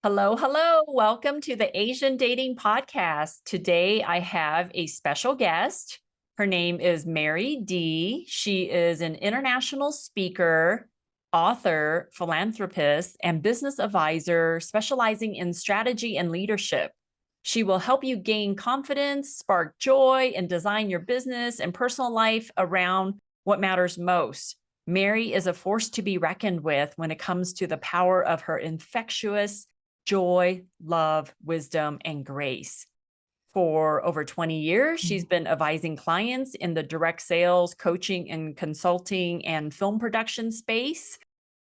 Hello, hello. Welcome to the Asian Dating Podcast. Today I have a special guest. Her name is Mary Dee. She is an international speaker, author, philanthropist, and business advisor specializing in strategy and leadership. She will help you gain confidence, spark joy, and design your business and personal life around what matters most. Mary is a force to be reckoned with when it comes to the power of her infectious joy, love, wisdom, and grace. For over 20 years, she's been advising clients in the direct sales, coaching, and consulting and film production space.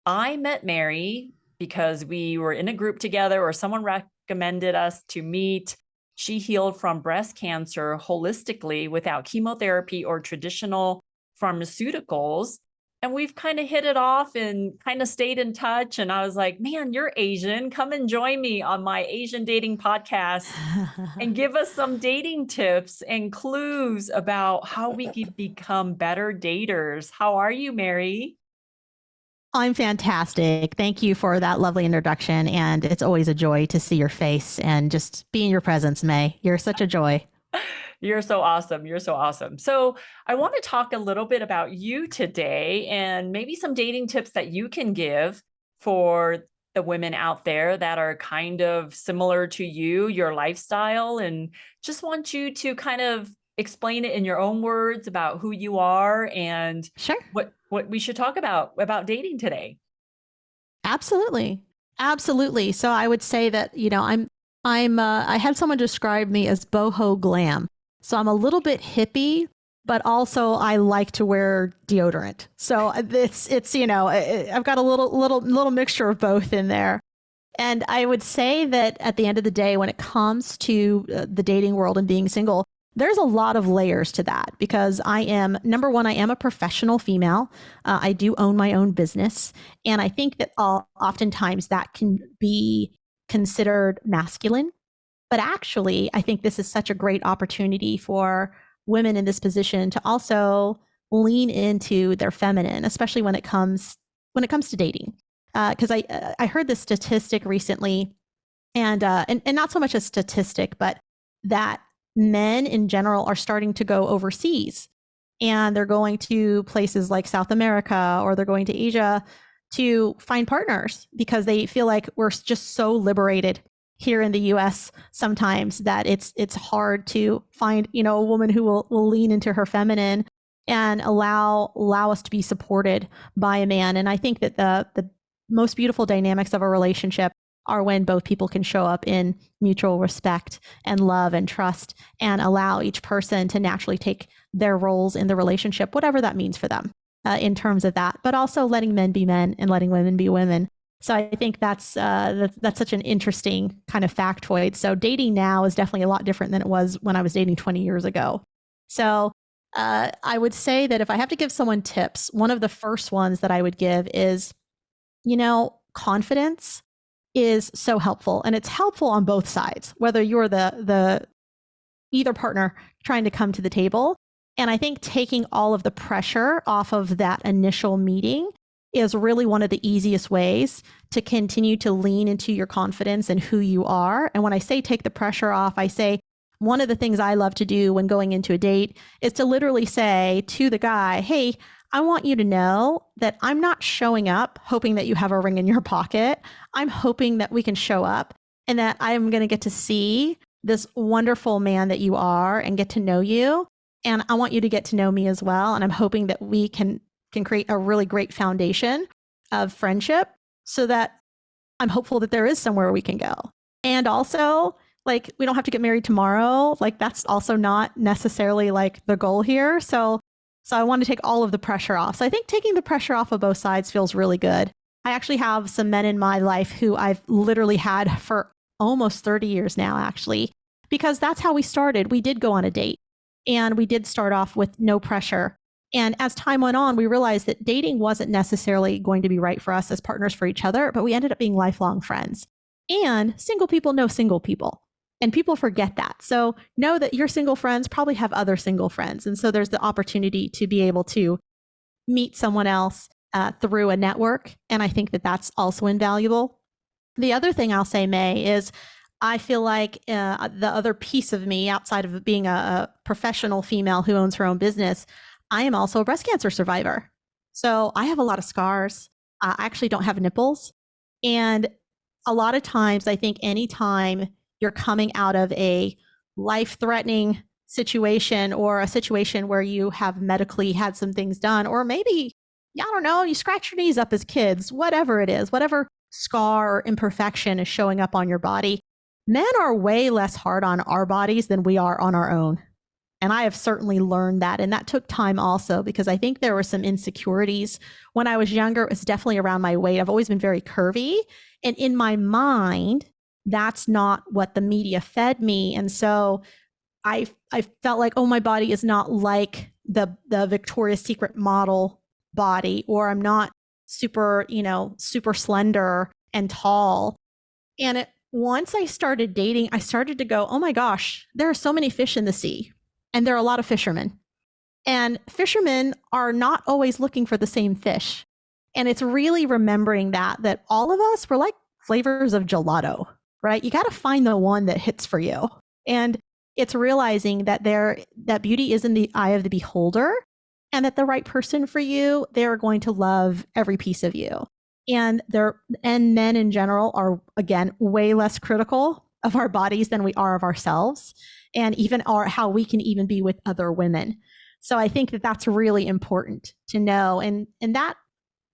I met Mary because we were in a group together or someone recommended us to meet. She healed from breast cancer holistically without chemotherapy or traditional pharmaceuticals. And we've kind of hit it off and kind of stayed in touch. And I was like, man, you're Asian. Come and join me on my Asian dating podcast and give us some dating tips and clues about how we could become better daters. How are you, Mary? I'm fantastic. Thank you for that lovely introduction. And it's always a joy to see your face and just be in your presence, May. You're such a joy. You're so awesome. You're so awesome. So I want to talk a little bit about you today and maybe some dating tips that you can give for the women out there that are kind of similar to you, your lifestyle, and just want you to kind of explain it in your own words about who you are and Sure. what we should talk about dating today. Absolutely. Absolutely. So I would say that, I had someone describe me as boho glam. So I'm a little bit hippie, but also I like to wear deodorant. So I've got a little mixture of both in there. And I would say that at the end of the day, when it comes to the dating world and being single, there's a lot of layers to that because number one, I am a professional female. I do own my own business. And I think that oftentimes that can be considered masculine. But actually, I think this is such a great opportunity for women in this position to also lean into their feminine, especially when it comes to dating. Because I heard this statistic recently, and not so much a statistic, but that men in general are starting to go overseas, and they're going to places like South America or they're going to Asia to find partners because they feel like we're just so liberated here in the US sometimes that it's hard to find, a woman who will lean into her feminine and allow us to be supported by a man. And I think that the most beautiful dynamics of a relationship are when both people can show up in mutual respect and love and trust and allow each person to naturally take their roles in the relationship, whatever that means for them in terms of that, but also letting men be men and letting women be women. So I think that's such an interesting kind of factoid. So dating now is definitely a lot different than it was when I was dating 20 years ago. So I would say that if I have to give someone tips, one of the first ones that I would give is, confidence is so helpful, and it's helpful on both sides, whether you're the either partner trying to come to the table. And I think taking all of the pressure off of that initial meeting is really one of the easiest ways to continue to lean into your confidence and who you are. And when I say take the pressure off, I say one of the things I love to do when going into a date is to literally say to the guy, hey, I want you to know that I'm not showing up hoping that you have a ring in your pocket. I'm hoping that we can show up and that I'm going to get to see this wonderful man that you are and get to know you. And I want you to get to know me as well. And I'm hoping that we can create a really great foundation of friendship so that I'm hopeful that there is somewhere we can go. And also, like, we don't have to get married tomorrow. Like, that's also not necessarily like the goal here. So I want to take all of the pressure off. So I think taking the pressure off of both sides feels really good. I actually have some men in my life who I've literally had for almost 30 years now, actually, because that's how we started. We did go on a date and we did start off with no pressure. And as time went on, we realized that dating wasn't necessarily going to be right for us as partners for each other, but we ended up being lifelong friends. And single people know single people. And people forget that. So know that your single friends probably have other single friends. And so there's the opportunity to be able to meet someone else through a network. And I think that that's also invaluable. The other thing I'll say, May, is I feel like the other piece of me, outside of being a professional female who owns her own business, I am also a breast cancer survivor. So I have a lot of scars. I actually don't have nipples. And a lot of times, I think anytime you're coming out of a life-threatening situation or a situation where you have medically had some things done, or maybe, I don't know, you scratch your knees up as kids, whatever it is, whatever scar or imperfection is showing up on your body, men are way less hard on our bodies than we are on our own. And I have certainly learned that. And that took time also, because I think there were some insecurities. When I was younger, it was definitely around my weight. I've always been very curvy. And in my mind, that's not what the media fed me. And so I felt like, oh, my body is not like the Victoria's Secret model body, or I'm not super, super slender and tall. And once I started dating, I started to go, oh my gosh, there are so many fish in the sea, and there are a lot of fishermen. And fishermen are not always looking for the same fish. And it's really remembering that all of us, we're like flavors of gelato, right? You got to find the one that hits for you. And it's realizing that that beauty is in the eye of the beholder, and that the right person for you, they're going to love every piece of you. And men in general are, again, way less critical of our bodies than we are of ourselves, and even how we can even be with other women. So I think that that's really important to know. And that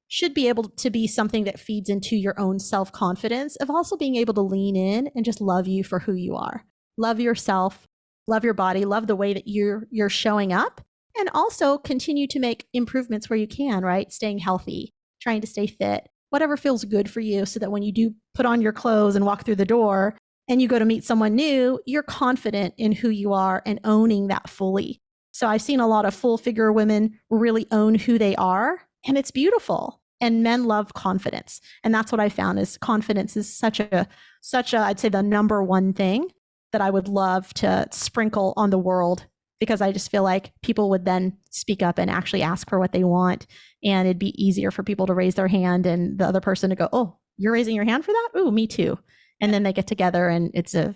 should be able to be something that feeds into your own self-confidence of also being able to lean in and just love you for who you are. Love yourself, love your body, love the way that you're showing up, and also continue to make improvements where you can, right? Staying healthy, trying to stay fit, whatever feels good for you, so that when you do put on your clothes and walk through the door and you go to meet someone new, you're confident in who you are and owning that fully. So I've seen a lot of full figure women really own who they are, and it's beautiful. And men love confidence. And that's what I found is confidence is such a, I'd say, the number one thing that I would love to sprinkle on the world, because I just feel like people would then speak up and actually ask for what they want. And it'd be easier for people to raise their hand and the other person to go, oh, you're raising your hand for that? Ooh, me too. And then they get together and it's a,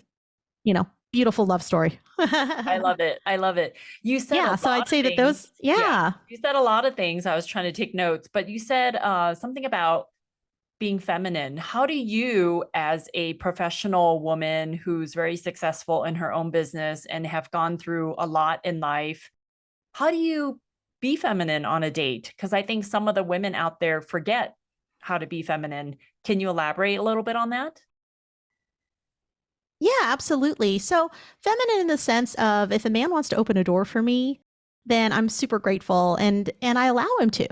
beautiful love story. I love it. I love it. You said, so I'd say that those, you said a lot of things. I was trying to take notes, but you said something about being feminine. How do you, as a professional woman who's very successful in her own business and have gone through a lot in life, how do you be feminine on a date? Because I think some of the women out there forget how to be feminine. Can you elaborate a little bit on that? Yeah, absolutely. So feminine in the sense of, if a man wants to open a door for me, then I'm super grateful and I allow him to.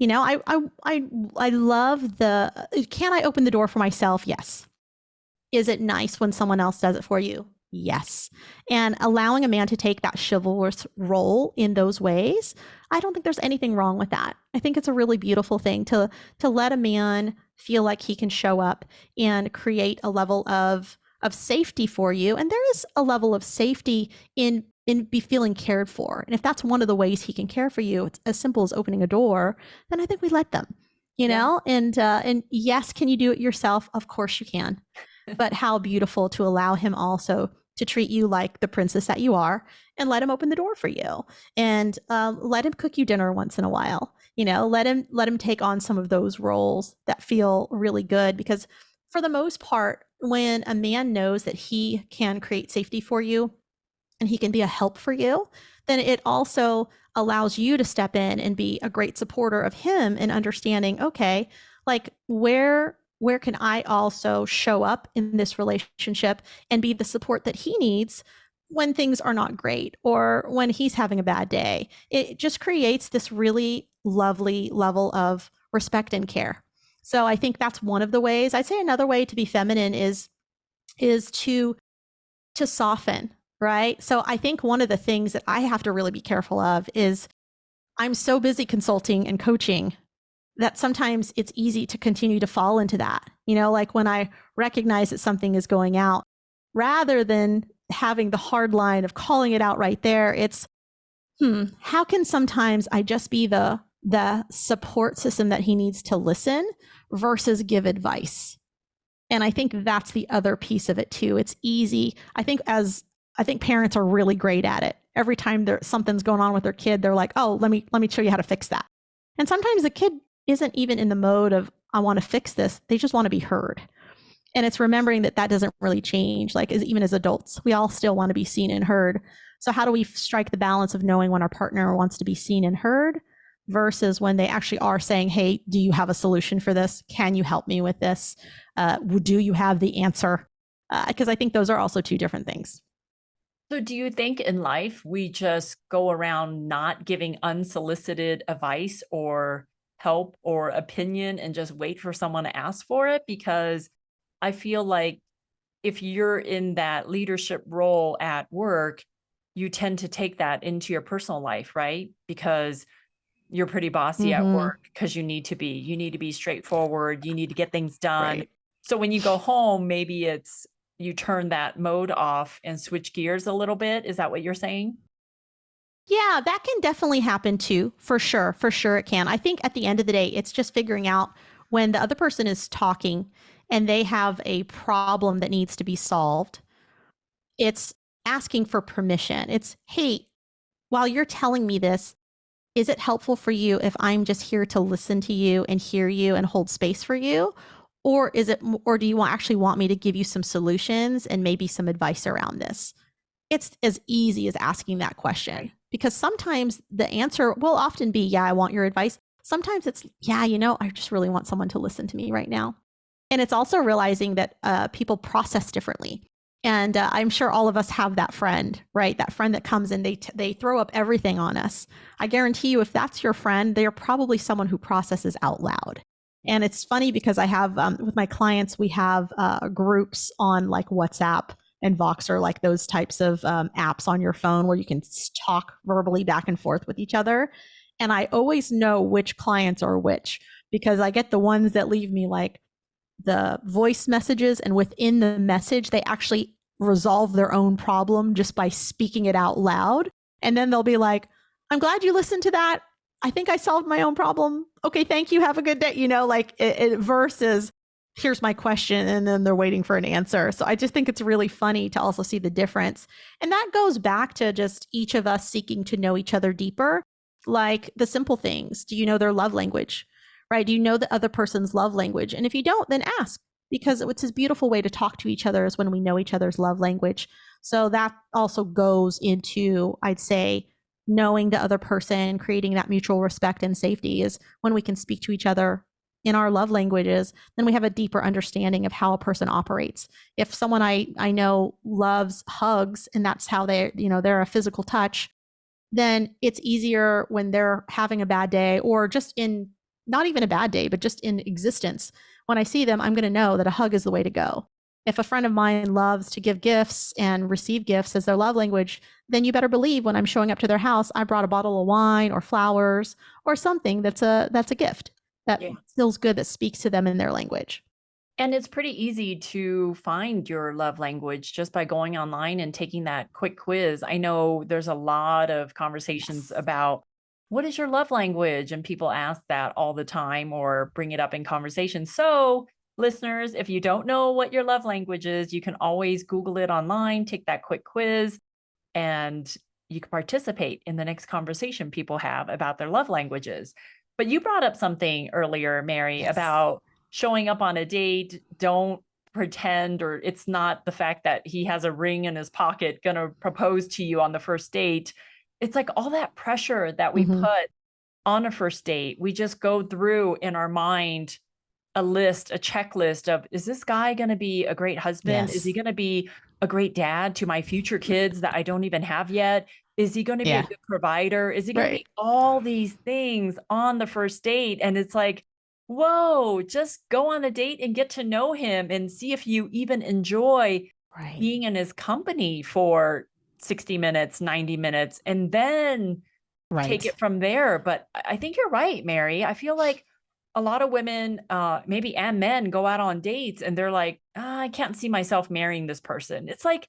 I love can I open the door for myself? Yes. Is it nice when someone else does it for you? Yes. And allowing a man to take that chivalrous role in those ways, I don't think there's anything wrong with that. I think it's a really beautiful thing to let a man feel like he can show up and create a level of safety for you. And there is a level of safety in be feeling cared for. And if that's one of the ways he can care for you, it's as simple as opening a door, then I think we let them, know? And yes, can you do it yourself? Of course you can. But how beautiful to allow him also to treat you like the princess that you are, and let him open the door for you, and let him cook you dinner once in a while. Let him take on some of those roles that feel really good, because for the most part, when a man knows that he can create safety for you and he can be a help for you, then it also allows you to step in and be a great supporter of him and understanding, okay, like where can I also show up in this relationship and be the support that he needs when things are not great or when he's having a bad day. It just creates this really lovely level of respect and care. So I think that's one of the ways. I'd say another way to be feminine is to soften, right? So I think one of the things that I have to really be careful of is I'm so busy consulting and coaching that sometimes it's easy to continue to fall into that. Like when I recognize that something is going out, rather than having the hard line of calling it out right there, it's, how can sometimes I just be the support system that he needs to listen versus give advice? And I think that's the other piece of it too. It's easy. I think parents are really great at it. Every time something's going on with their kid, they're like, "Oh, let me show you how to fix that." And sometimes the kid isn't even in the mode of, "I want to fix this." They just want to be heard. And it's remembering that doesn't really change. Like, even as adults, we all still want to be seen and heard. So how do we strike the balance of knowing when our partner wants to be seen and heard versus when they actually are saying, "Hey, do you have a solution for this? Can you help me with this? Do you have the answer?" Because I think those are also two different things. So do you think in life we just go around not giving unsolicited advice or help or opinion and just wait for someone to ask for it? Because I feel like if you're in that leadership role at work, you tend to take that into your personal life, right? Because you're pretty bossy at Mm-hmm. work because you need to be. You need to be straightforward. You need to get things done. Right. So when you go home, maybe it's you turn that mode off and switch gears a little bit. Is that what you're saying? Yeah, that can definitely happen too, for sure. For sure it can. I think at the end of the day, it's just figuring out when the other person is talking and they have a problem that needs to be solved. It's asking for permission. It's, "Hey, while you're telling me this, is it helpful for you if I'm just here to listen to you and hear you and hold space for you? Or do you actually want me to give you some solutions and maybe some advice around this?" It's as easy as asking that question, because sometimes the answer will often be, "Yeah, I want your advice." Sometimes it's, "Yeah, I just really want someone to listen to me right now." And it's also realizing that people process differently. And I'm sure all of us have that friend, right? That friend that comes and they throw up everything on us. I guarantee you, if that's your friend, they're probably someone who processes out loud. And it's funny because I have, with my clients, we have groups on like WhatsApp and Voxer, like those types of apps on your phone where you can talk verbally back and forth with each other. And I always know which clients are which, because I get the ones that leave me like the voice messages, and within the message, they actually resolve their own problem just by speaking it out loud. And then they'll be like, "I'm glad you listened to that. I think I solved my own problem. Okay, thank you. Have a good day." Like versus, "Here's my question." And then they're waiting for an answer. So I just think it's really funny to also see the difference. And that goes back to just each of us seeking to know each other deeper. Like the simple things. Do you know their love language? Right? Do you know the other person's love language? And if you don't, then ask, because it's this beautiful way to talk to each other is when we know each other's love language. So that also goes into, I'd say, knowing the other person, creating that mutual respect and safety is when we can speak to each other in our love languages, then we have a deeper understanding of how a person operates. If someone I know loves hugs and that's how they're a physical touch, then it's easier when they're having a bad day, or just in not even a bad day, but just in existence. When I see them, I'm going to know that a hug is the way to go. If a friend of mine loves to give gifts and receive gifts as their love language, then you better believe when I'm showing up to their house, I brought a bottle of wine or flowers or something that's a gift that feels good, that speaks to them in their language. And it's pretty easy to find your love language just by going online and taking that quick quiz. I know there's a lot of conversations about what is your love language? And people ask that all the time or bring it up in conversation. So, listeners, if you don't know what your love language is, you can always Google it online, take that quick quiz, and you can participate in the next conversation people have about their love languages. But you brought up something earlier, Mary, about showing up on a date. Don't pretend, or it's not the fact that he has a ring in his pocket going to propose to you on the first date. It's like all that pressure that we put on a first date. We just go through in our mind a checklist of, is this guy going to be a great husband? Is he going to be a great dad to my future kids that I don't even have yet? Is he going to be a good provider? Is he going to be all these things on the first date? And it's like, whoa, just go on a date and get to know him and see if you even enjoy being in his company for 60 minutes, 90 minutes, and then take it from there. But I think you're right, Mary. I feel like a lot of women, maybe and men, go out on dates and they're like, I can't see myself marrying this person. It's like,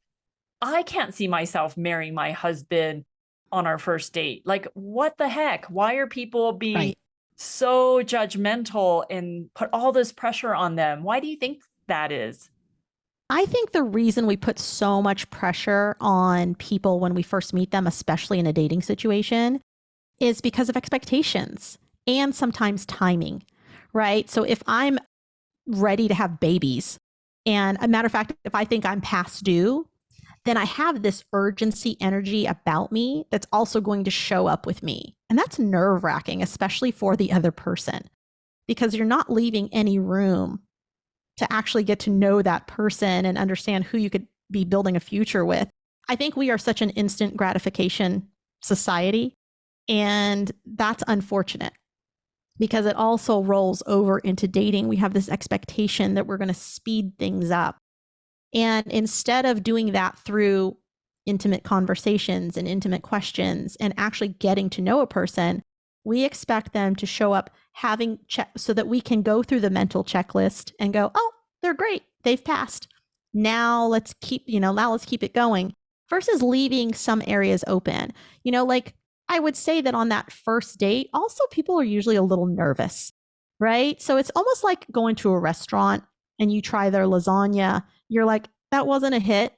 I can't see myself marrying my husband on our first date. Like, what the heck? Why are people being so judgmental and put all this pressure on them? Why do you think that is? I think the reason we put so much pressure on people when we first meet them, especially in a dating situation, is because of expectations and sometimes timing, right? So if I'm ready to have babies, and a matter of fact, if I think I'm past due, then I have this urgency energy about me that's also going to show up with me. And that's nerve wracking, especially for the other person, because you're not leaving any room to actually get to know that person and understand who you could be building a future with. I think we are such an instant gratification society, and that's unfortunate because it also rolls over into dating. We have this expectation that we're going to speed things up. And instead of doing that through intimate conversations and intimate questions and actually getting to know a person, we expect them to show up having so that we can go through the mental checklist and go, oh, they're great. They've passed. Now let's keep it going versus leaving some areas open. Like I would say that on that first date, also people are usually a little nervous, right? So it's almost like going to a restaurant and you try their lasagna. You're like, that wasn't a hit.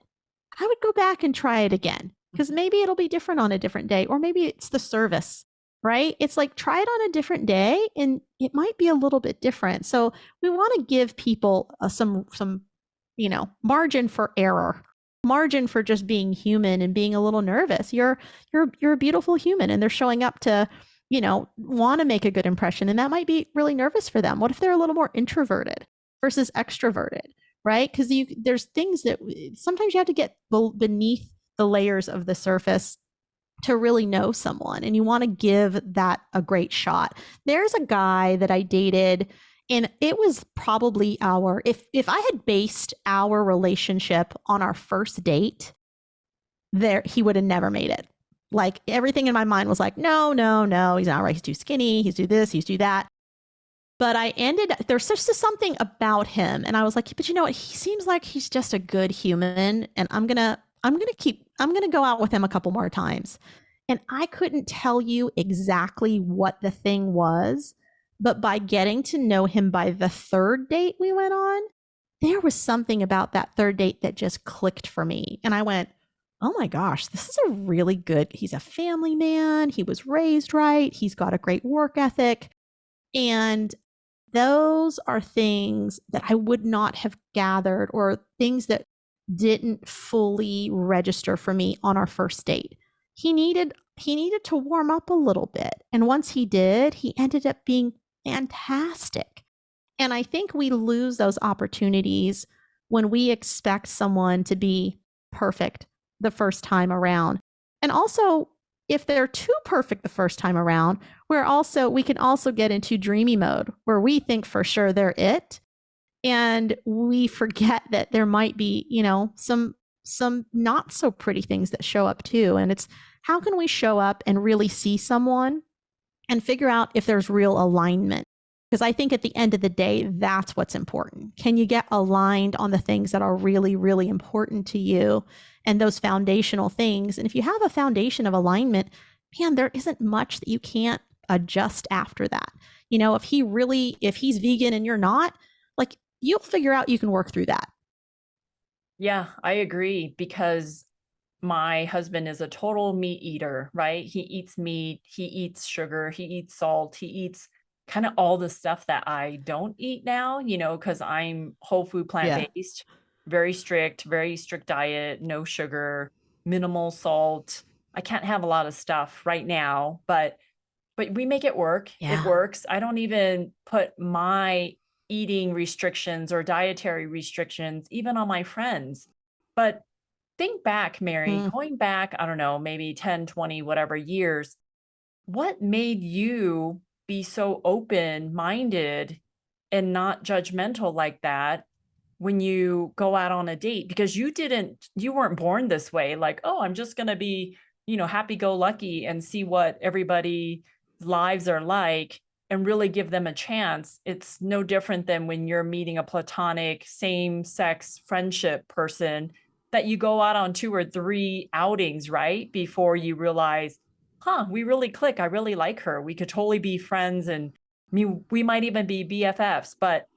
I would go back and try it again because maybe it'll be different on a different day, or maybe it's the service, right? It's like try it on a different day and it might be a little bit different. So we want to give people some margin for error, margin for just being human and being a little nervous. You're a beautiful human and they're showing up to want to make a good impression, and that might be really nervous for them. What if they're a little more introverted versus extroverted, right? Because there's things that sometimes you have to get beneath the layers of the surface to really know someone, and you want to give that a great shot. There's a guy that I dated, and it was probably if I had based our relationship on our first date, he would have never made it. Like everything in my mind was like, no, he's not right. He's too skinny. He's do this. He's do that. But there's just something about him. And I was like, but you know what? He seems like he's just a good human. And I'm going to go out with him a couple more times. And I couldn't tell you exactly what the thing was, but by getting to know him by the third date we went on, there was something about that third date that just clicked for me. And I went, oh my gosh, this is he's a family man. He was raised right. He's got a great work ethic. And those are things that I would not have gathered, or things that didn't fully register for me on our first date. He needed to warm up a little bit. And once he did, he ended up being fantastic. And I think we lose those opportunities when we expect someone to be perfect the first time around. And also, if they're too perfect the first time around, we can also get into dreamy mode where we think for sure they're it. And we forget that there might be, some not so pretty things that show up too. And it's how can we show up and really see someone and figure out if there's real alignment? Because I think at the end of the day, that's what's important. Can you get aligned on the things that are really, really important to you and those foundational things? And if you have a foundation of alignment, man, there isn't much that you can't adjust after that. If he's vegan and you're not, like you'll figure out you can work through that. Yeah, I agree, because my husband is a total meat eater, right? He eats meat, he eats sugar, he eats salt, he eats kind of all the stuff that I don't eat now, because I'm whole food plant-based, very strict diet, no sugar, minimal salt. I can't have a lot of stuff right now, but we make it work. Yeah. It works. I don't even put my eating restrictions or dietary restrictions even on my friends. But think back, Mary, going back, I don't know, maybe 10, 20, whatever years, what made you be so open-minded and not judgmental like that when you go out on a date? Because you weren't born this way, like, oh, I'm just going to be, happy-go-lucky and see what everybody's lives are like and really give them a chance. It's no different than when you're meeting a platonic same-sex friendship person that you go out on 2 or 3 outings, right? Before you realize, we really click. I really like her. We could totally be friends. And we might even be BFFs, but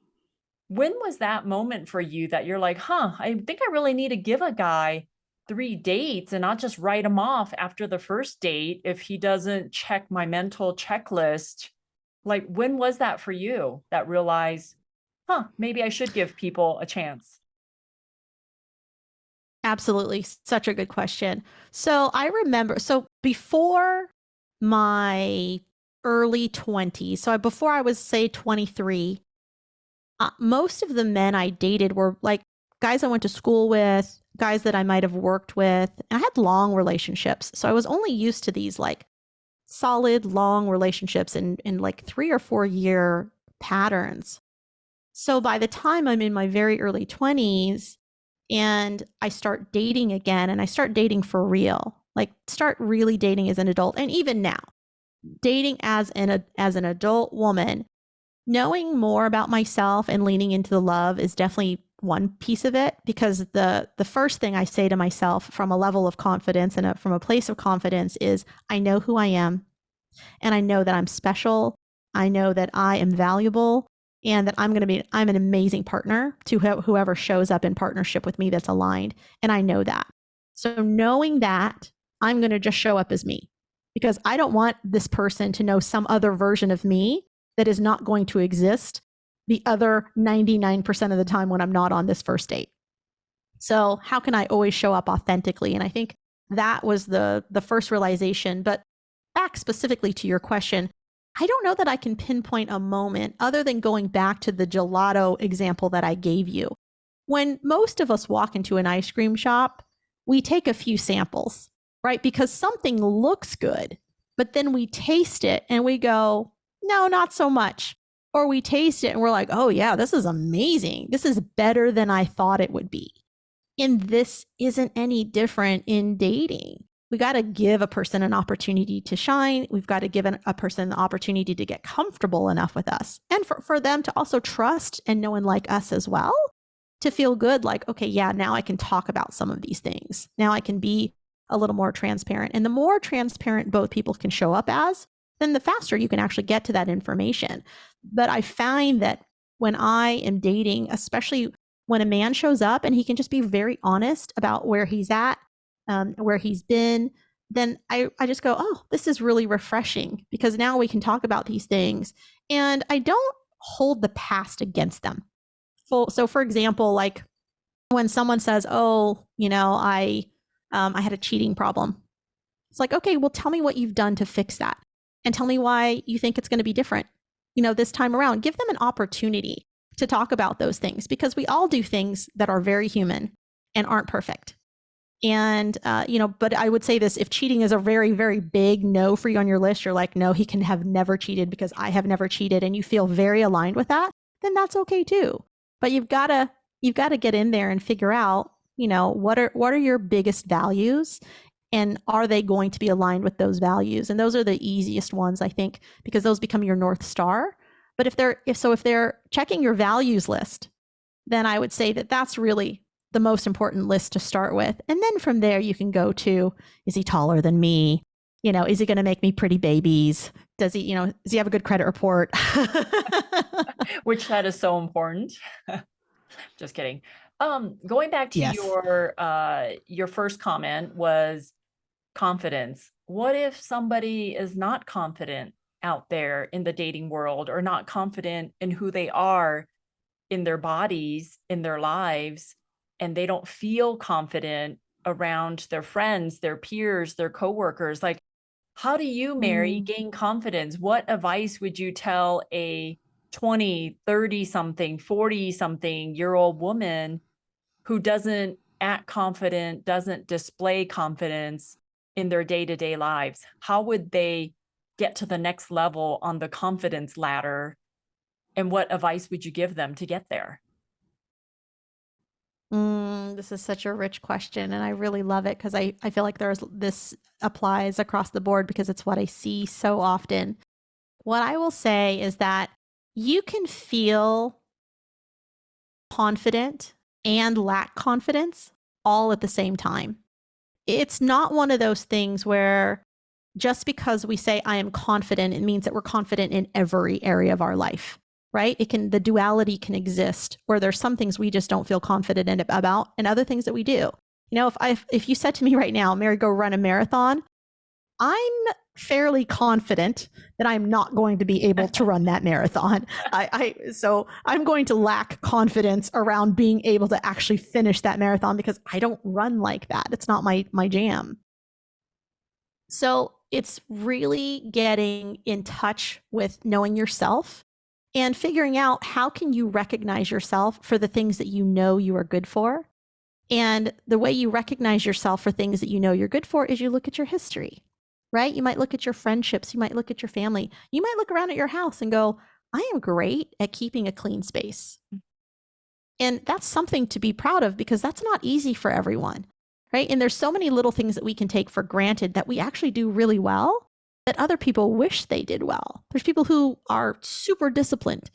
When was that moment for you that you're like, huh, I think I really need to give a guy 3 dates and not just write him off after the first date if he doesn't check my mental checklist? Like, when was that for you that realized, huh, maybe I should give people a chance? Absolutely. Such a good question. So I remember, so before my early 20s, so before I was, say, 23, most of the men I dated were like guys I went to school with, guys that I might have worked with. I had long relationships. So I was only used to these like solid, long relationships in like 3 or 4 year patterns. So by the time I'm in my very early 20s and I start dating again and I start dating for real, like start really dating as an adult, and even now, dating as an adult woman, knowing more about myself and leaning into the love is definitely one piece of it, because the first thing I say to myself from a level of confidence and from a place of confidence is I know who I am, and I know that I'm special. I know that I am valuable, and that I'm an amazing partner to whoever shows up in partnership with me that's aligned. And I know that. So knowing that, I'm going to just show up as me, because I don't want this person to know some other version of me that is not going to exist the other 99% of the time when I'm not on this first date. So how can I always show up authentically? And I think that was the first realization. But back specifically to your question, I don't know that I can pinpoint a moment other than going back to the gelato example that I gave you. When most of us walk into an ice cream shop, we take a few samples, right? Because something looks good, but then we taste it and we go, no, not so much. Or we taste it and we're like, oh yeah, this is amazing. This is better than I thought it would be. And this isn't any different in dating. We got to give a person an opportunity to shine. We've got to give a person the opportunity to get comfortable enough with us, and for them to also trust and know and like us as well, to feel good. Like, okay, yeah, now I can talk about some of these things. Now I can be a little more transparent. And the more transparent both people can show up as, then the faster you can actually get to that information. But I find that when I am dating, especially when a man shows up and he can just be very honest about where he's at, where he's been, then I just go, oh, this is really refreshing, because now we can talk about these things. And I don't hold the past against them. So for example, like when someone says, oh, I had a cheating problem. It's like, okay, well, tell me what you've done to fix that, and tell me why you think it's going to be different, this time around. Give them an opportunity to talk about those things, because we all do things that are very human and aren't perfect. And, but I would say this: if cheating is a very, very big no for you on your list, you're like, no, he can have never cheated because I have never cheated, and you feel very aligned with that, then that's okay too. But you've got to get in there and figure out, what are your biggest values, and are they going to be aligned with those values? And those are the easiest ones, I think, because those become your North Star. But if they're checking your values list, then I would say that that's really the most important list to start with. And then from there, you can go to, is he taller than me? Is he going to make me pretty babies? Does he have a good credit report? Which that is so important. Just kidding. Going back to Yes. your first comment was confidence. What if somebody is not confident out there in the dating world, or not confident in who they are, in their bodies, in their lives, and they don't feel confident around their friends, their peers, their coworkers? Like, how do you, Mary, gain confidence? What advice would you tell a 20, 30 something, 40 something year old woman who doesn't act confident, doesn't display confidence in their day-to-day lives? How would they get to the next level on the confidence ladder? And what advice would you give them to get there? This is such a rich question, and I really love it, because I feel like this applies across the board, because it's what I see so often. What I will say is that you can feel confident and lack confidence all at the same time. It's not one of those things where just because we say I am confident, it means that we're confident in every area of our life, right? The duality can exist where there's some things we just don't feel confident about and other things that we do. If you said to me right now, Mary, go run a marathon, I'm fairly confident that I'm not going to be able to run that marathon. So I'm going to lack confidence around being able to actually finish that marathon because I don't run like that. It's not my jam. So it's really getting in touch with knowing yourself and figuring out how can you recognize yourself for the things that you know you are good for. And the way you recognize yourself for things that you know you're good for is you look at your history, right? You might look at your friendships. You might look at your family. You might look around at your house and go, I am great at keeping a clean space. And that's something to be proud of because that's not easy for everyone, right? And there's so many little things that we can take for granted that we actually do really well that other people wish they did well. There's people who are super disciplined.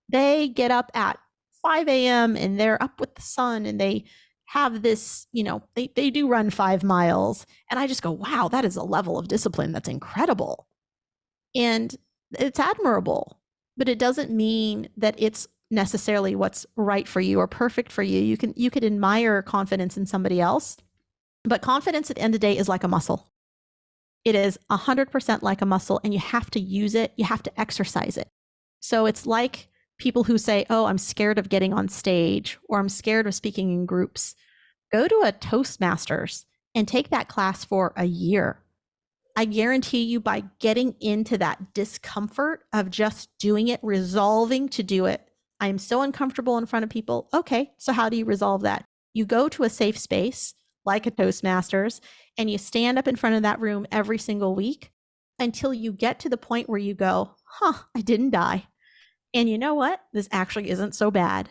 They get up at 5 a.m. and they're up with the sun and they have this, they do run 5 miles. And I just go, wow, that is a level of discipline that's incredible. And it's admirable, but it doesn't mean that it's necessarily what's right for you or perfect for you. You could admire confidence in somebody else, but confidence at the end of the day is like a muscle. It is 100% like a muscle, and you have to use it. You have to exercise it. So it's like people who say, oh, I'm scared of getting on stage or I'm scared of speaking in groups. Go to a Toastmasters and take that class for a year. I guarantee you, by getting into that discomfort of just doing it, resolving to do it, I'm so uncomfortable in front of people. Okay, so how do you resolve that? You go to a safe space like a Toastmasters and you stand up in front of that room every single week until you get to the point where you go, I didn't die. And you know what? This actually isn't so bad.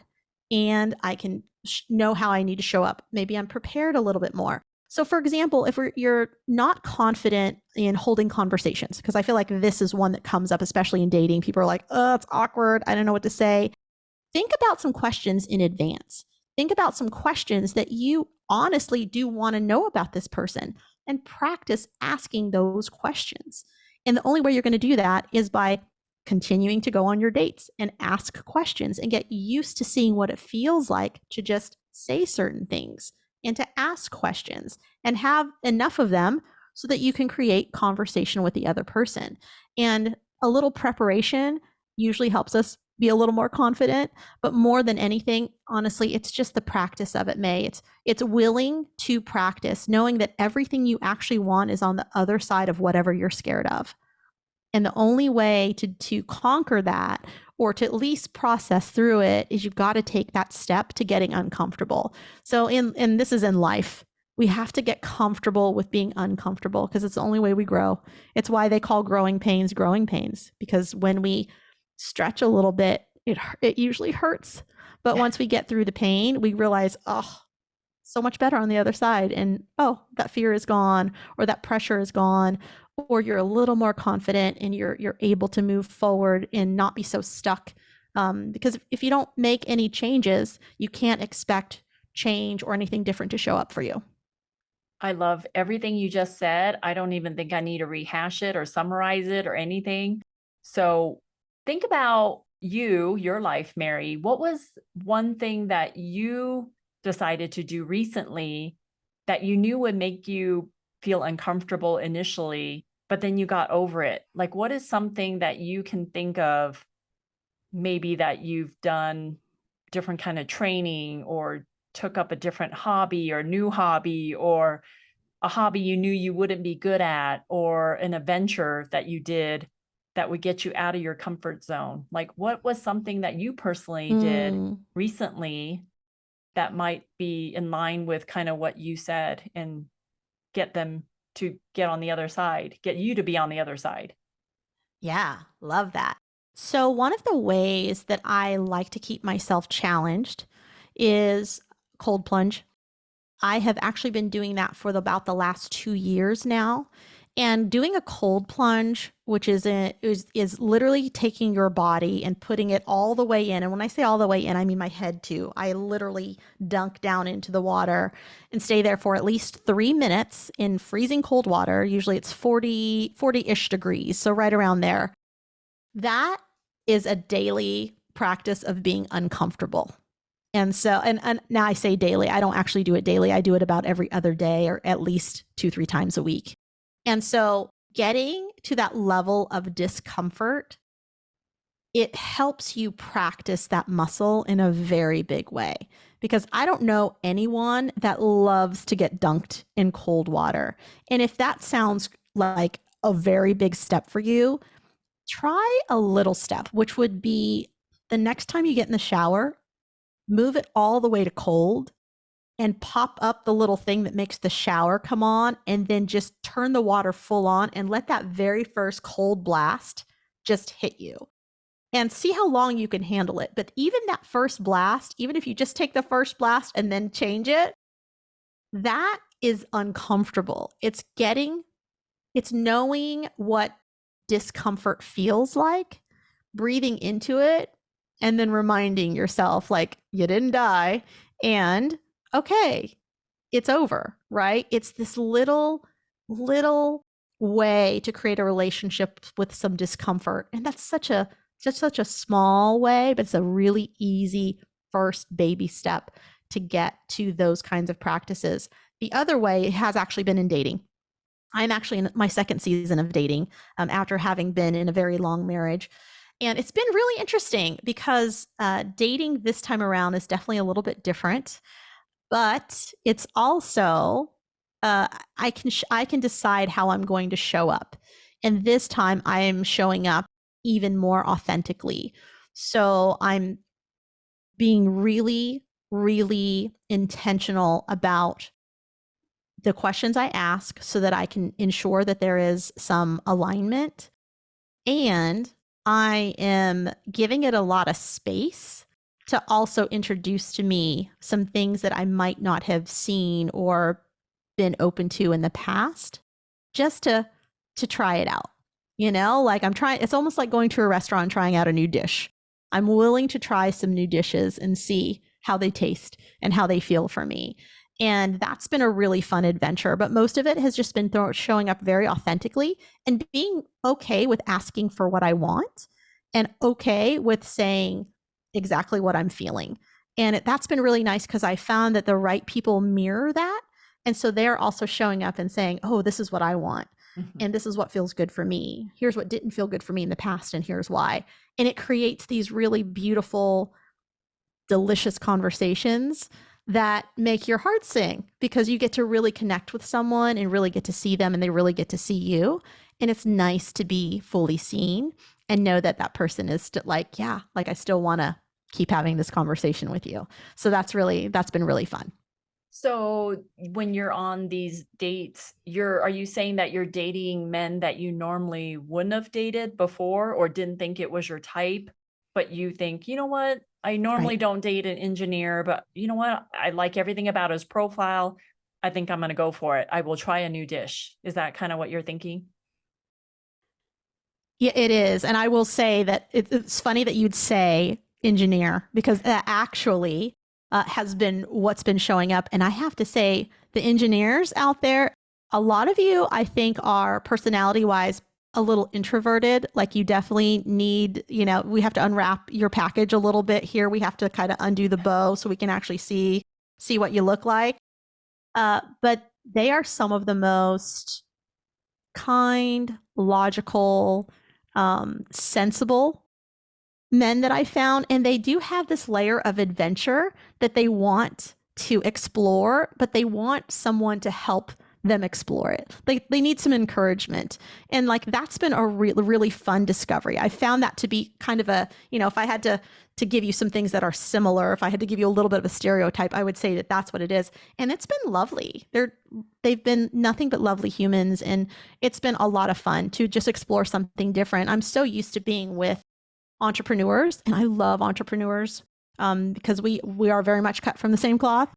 And I can know how I need to show up. Maybe I'm prepared a little bit more. So for example, if you're not confident in holding conversations, because I feel like this is one that comes up, especially in dating, people are like, oh, it's awkward. I don't know what to say. Think about some questions in advance. Think about some questions that you honestly do want to know about this person and practice asking those questions. And the only way you're going to do that is by continuing to go on your dates and ask questions and get used to seeing what it feels like to just say certain things and to ask questions and have enough of them so that you can create conversation with the other person. And a little preparation usually helps us be a little more confident, but more than anything, honestly, it's just the practice of it, May. It's willing to practice, knowing that everything you actually want is on the other side of whatever you're scared of. And the only way to conquer that or to at least process through it is you've got to take that step to getting uncomfortable. So and this is in life. We have to get comfortable with being uncomfortable because it's the only way we grow. It's why they call growing pains, because when we stretch a little bit, it usually hurts. But once we get through the pain, we realize, oh, so much better on the other side. And oh, that fear is gone, or that pressure is gone, or you're a little more confident and you're able to move forward and not be so stuck. Because if you don't make any changes, you can't expect change or anything different to show up for you. I love everything you just said. I don't even think I need to rehash it or summarize it or anything. So think about your life, Mary. What was one thing that you decided to do recently that you knew would make you feel uncomfortable initially, but then you got over it? Like, what is something that you can think of maybe that you've done different kind of training or took up a different hobby or new hobby or a hobby you knew you wouldn't be good at or an adventure that you did that would get you out of your comfort zone? Like, what was something that you personally did recently that might be in line with kind of what you said and get them to get on the other side, get you to be on the other side? Yeah, love that. So, one of the ways that I like to keep myself challenged is cold plunge. I have actually been doing that for about the last 2 years now. And doing a cold plunge, which is literally taking your body and putting it all the way in. And when I say all the way in, I mean my head too. I literally dunk down into the water and stay there for at least 3 minutes in freezing cold water. Usually it's 40-ish degrees, so right around there. That is a daily practice of being uncomfortable. And so, and now I say daily, I don't actually do it daily. I do it about every other day or at least 2-3 times a week. And so getting to that level of discomfort, it helps you practice that muscle in a very big way. Because I don't know anyone that loves to get dunked in cold water. And if that sounds like a very big step for you, try a little step, which would be the next time you get in the shower, move it all the way to cold and pop up the little thing that makes the shower come on, and then just turn the water full on and let that very first cold blast just hit you. And see how long you can handle it. But even that first blast, even if you just take the first blast and then change it, that is uncomfortable. It's knowing what discomfort feels like, breathing into it, and then reminding yourself, like, you didn't die, and okay, it's over, right? It's this little way to create a relationship with some discomfort. And that's such a small way, but it's a really easy first baby step to get to those kinds of practices. The other way has actually been in dating. I'm actually in my second season of dating after having been in a very long marriage. And it's been really interesting because dating this time around is definitely a little bit different, but it's also, I can decide how I'm going to show up. And this time I am showing up even more authentically. So I'm being really, really intentional about the questions I ask so that I can ensure that there is some alignment. And I am giving it a lot of space to also introduce to me some things that I might not have seen or been open to in the past, just to try it out. Like it's almost like going to a restaurant and trying out a new dish. I'm willing to try some new dishes and see how they taste and how they feel for me. And that's been a really fun adventure. But most of it has just been showing up very authentically and being okay with asking for what I want and okay with saying exactly what I'm feeling. And that's been really nice because I found that the right people mirror that. And so they're also showing up and saying, oh, this is what I want. Mm-hmm. And this is what feels good for me. Here's what didn't feel good for me in the past, and here's why. And it creates these really beautiful, delicious conversations that make your heart sing because you get to really connect with someone and really get to see them and they really get to see you. And it's nice to be fully seen and know that that person is like, yeah, like I still want to keep having this conversation with you. So that's been really fun. So when you're on these dates, are you saying that you're dating men that you normally wouldn't have dated before or didn't think it was your type, but you think, you know what, I normally don't date an engineer, but you know what, I like everything about his profile. I think I'm going to go for it. I will try a new dish. Is that kind of what you're thinking? Yeah, it is. And I will say that it's funny that you'd say engineer because that actually has been what's been showing up. And I have to say, the engineers out there, a lot of you, I think, are personality-wise a little introverted. Like you definitely need, we have to unwrap your package a little bit here. We have to kind of undo the bow so we can actually see what you look like. But they are some of the most kind, logical, sensible men that I found, and they do have this layer of adventure that they want to explore, but they want someone to help them explore it. They need some encouragement. And like that's been a really fun discovery. I found that to be kind of a, if I had to give you some things that are similar, if I had to give you a little bit of a stereotype, I would say that that's what it is. And it's been lovely. They've been nothing but lovely humans, and it's been a lot of fun to just explore something different. I'm so used to being with entrepreneurs, and I love entrepreneurs because we are very much cut from the same cloth.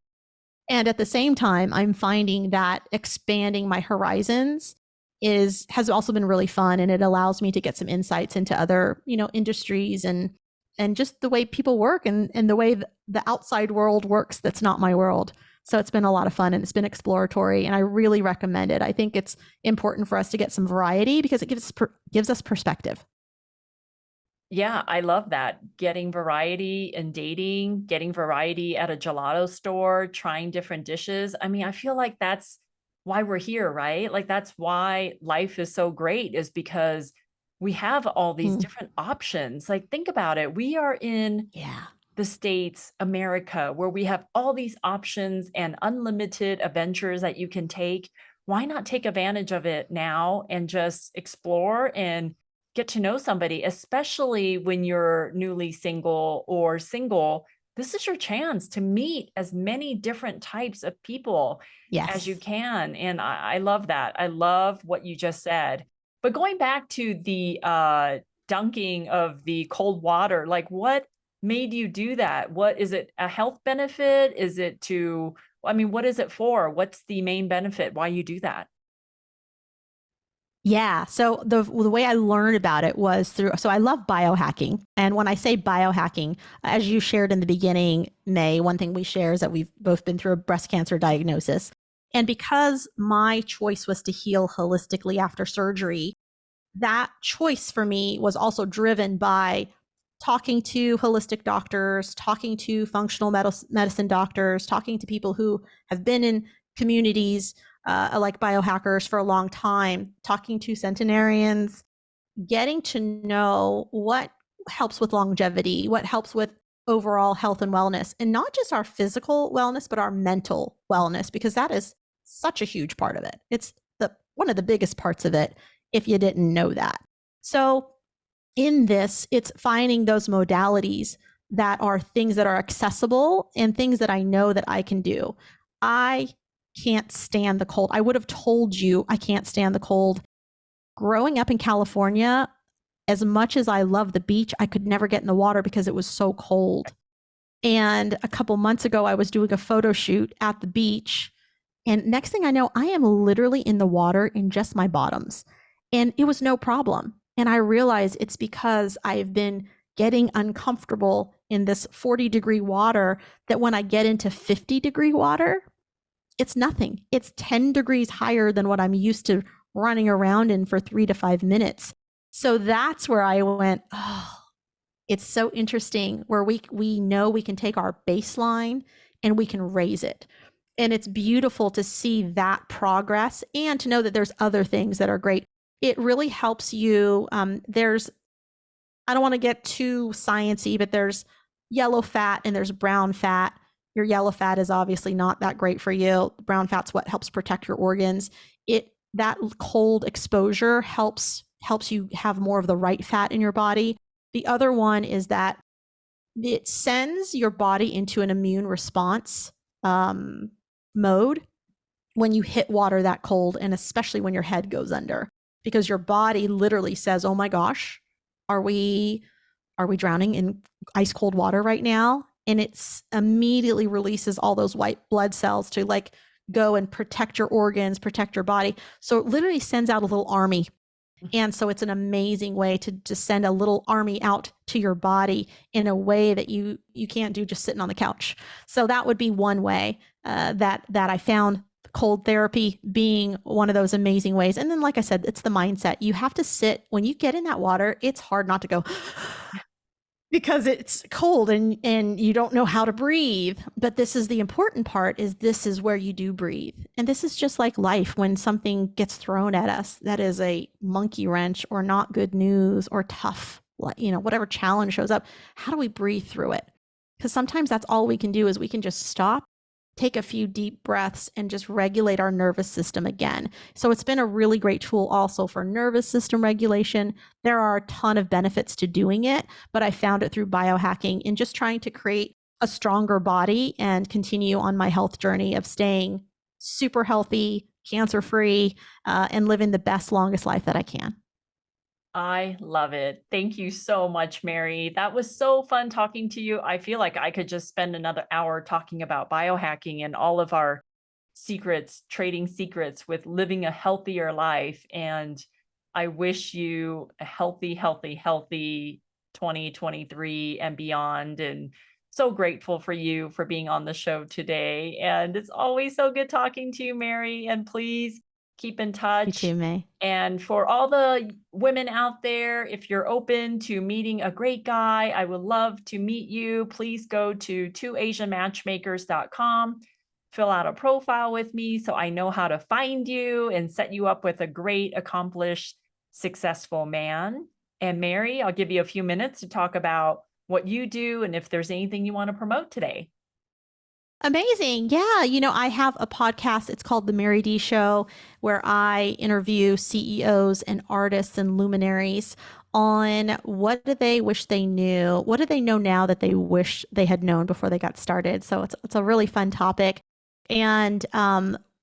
And at the same time, I'm finding that expanding my horizons has also been really fun, and it allows me to get some insights into other, industries and just the way people work and the way the outside world works that's not my world. So it's been a lot of fun and it's been exploratory, and I really recommend it. I think it's important for us to get some variety because it gives us perspective. Yeah, I love that. Getting variety in dating, getting variety at a gelato store, trying different dishes. I mean, I feel like that's why we're here, right? Like that's why life is so great is because we have all these Mm, different options. Like think about it. We are in yeah. the States, America, where we have all these options and unlimited adventures that you can take. Why not take advantage of it now and just explore and get to know somebody, especially when you're newly single or single? This is your chance to meet as many different types of people as you Yes. can. And I love that. I love what you just said. But going back to the dunking of the cold water, like what made you do that? What is it, a health benefit? Is it to, I mean, what is it for? What's the main benefit? Why you do that? Yeah. So the way I learned about it was through, so I love biohacking. And when I say biohacking, as you shared in the beginning, May, one thing we share is that we've both been through a breast cancer diagnosis. And because my choice was to heal holistically after surgery, that choice for me was also driven by talking to holistic doctors, talking to functional medicine doctors, talking to people who have been in communities like biohackers for a long time, talking to centenarians, getting to know what helps with longevity, what helps with overall health and wellness, and not just our physical wellness, but our mental wellness, because that is such a huge part of it. It's the one of the biggest parts of it if you didn't know that. So in this, it's finding those modalities that are things that are accessible and things that I know that I can do. I can't stand the cold. I would have told you I can't stand the cold. Growing up in California, as much as I love the beach, I could never get in the water because it was so cold. And a couple months ago, I was doing a photo shoot at the beach. And next thing I know, I am literally in the water in just my bottoms. And it was no problem. And I realized it's because I've been getting uncomfortable in this 40-degree water that when I get into 50-degree water, it's nothing. It's 10 degrees higher than what I'm used to running around in for 3 to 5 minutes. So that's where I went, oh, it's so interesting where we know we can take our baseline and we can raise it. And it's beautiful to see that progress and to know that there's other things that are great. It really helps you. There's, I don't want to get too sciencey, but there's yellow fat and there's brown fat. Your yellow fat is obviously not that great for you. Brown fat's what helps protect your organs. It that cold exposure helps you have more of the right fat in your body. The other one is that it sends your body into an immune response mode when you hit water that cold, and especially when your head goes under, because your body literally says, "Oh my gosh, are we drowning in ice cold water right now?" And it's immediately releases all those white blood cells to like go and protect your organs, protect your body. So it literally sends out a little army. And so it's an amazing way to send a little army out to your body in a way that you can't do just sitting on the couch. So that would be one way that I found cold therapy being one of those amazing ways. And then, like I said, it's the mindset. You have to sit when you get in that water. It's hard not to go because it's cold and you don't know how to breathe. But this is the important part, is this is where you do breathe. And this is just like life. When something gets thrown at us that is a monkey wrench or not good news or tough, whatever challenge shows up, how do we breathe through it? Because sometimes that's all we can do, is we can just stop, take a few deep breaths, and just regulate our nervous system again. So it's been a really great tool also for nervous system regulation. There are a ton of benefits to doing it, but I found it through biohacking and just trying to create a stronger body and continue on my health journey of staying super healthy, cancer free, and living the best, longest life that I can. I love it. Thank you so much, Mary. That was so fun talking to you. I feel like I could just spend another hour talking about biohacking and all of our secrets, trading secrets with living a healthier life. And I wish you a healthy, healthy, healthy 2023 and beyond. And so grateful for you for being on the show today. And it's always so good talking to you, Mary. And please Keep in You touch. too, May. And for all the women out there, if you're open to meeting a great guy, I would love to meet you. Please go to twoasianmatchmakers.com, fill out a profile with me so I know how to find you and set you up with a great, accomplished, successful man. And Mary, I'll give you a few minutes to talk about what you do and if there's anything you want to promote today. Amazing. Yeah. I have a podcast. It's called The Mary Dee Show, where I interview CEOs and artists and luminaries on what do they wish they knew? What do they know now that they wish they had known before they got started? So it's a really fun topic. And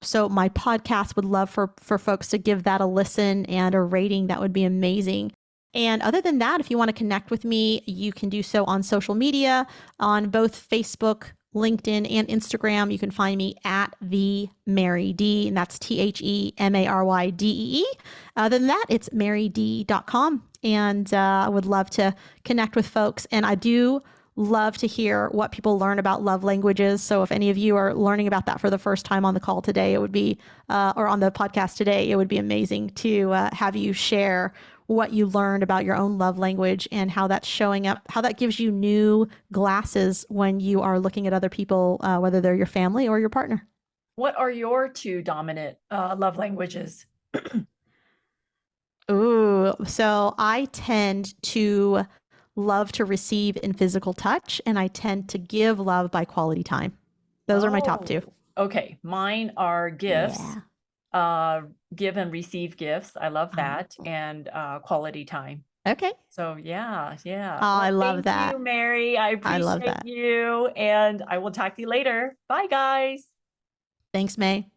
so my podcast would love for folks to give that a listen and a rating. That would be amazing. And other than that, if you want to connect with me, you can do so on social media, on both Facebook, LinkedIn, and Instagram. You can find me at the Mary Dee, and that's TheMarydee. Other than that, it's marydee.com. And I would love to connect with folks. And I do love to hear what people learn about love languages. So if any of you are learning about that for the first time on the call today, it would be, or on the podcast today, it would be amazing to have you share what you learned about your own love language and how that's showing up, how that gives you new glasses when you are looking at other people, whether they're your family or your partner. What are your two dominant love languages? Ooh, so I tend to love to receive in physical touch, and I tend to give love by quality time. Those are my top two. Okay, mine are gifts. Yeah. Give and receive gifts. I love that. And quality time. Okay. So yeah. Oh, I love that. Thank you, Mary. I I love appreciate that. you. And I will talk to you later. Bye, guys. Thanks, May.